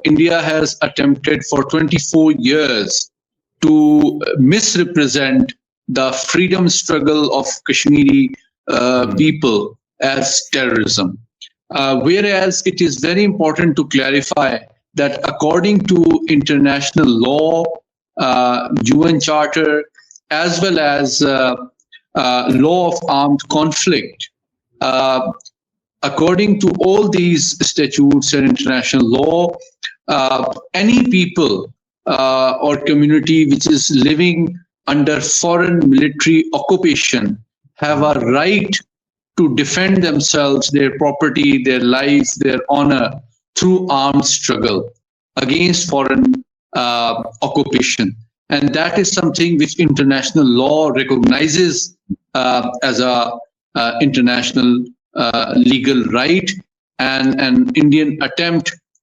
India has attempted for 24 years to misrepresent the freedom struggle of Kashmiri people as terrorism. Whereas it is very important to clarify that according to international law, UN Charter, as well as law of armed conflict, according to all these statutes and international law, any people or community which is living under foreign military occupation have a right to defend themselves, their property, their lives, their honor through armed struggle against foreign occupation. And that is something which international law recognizes as a international legal right, and an Indian attempt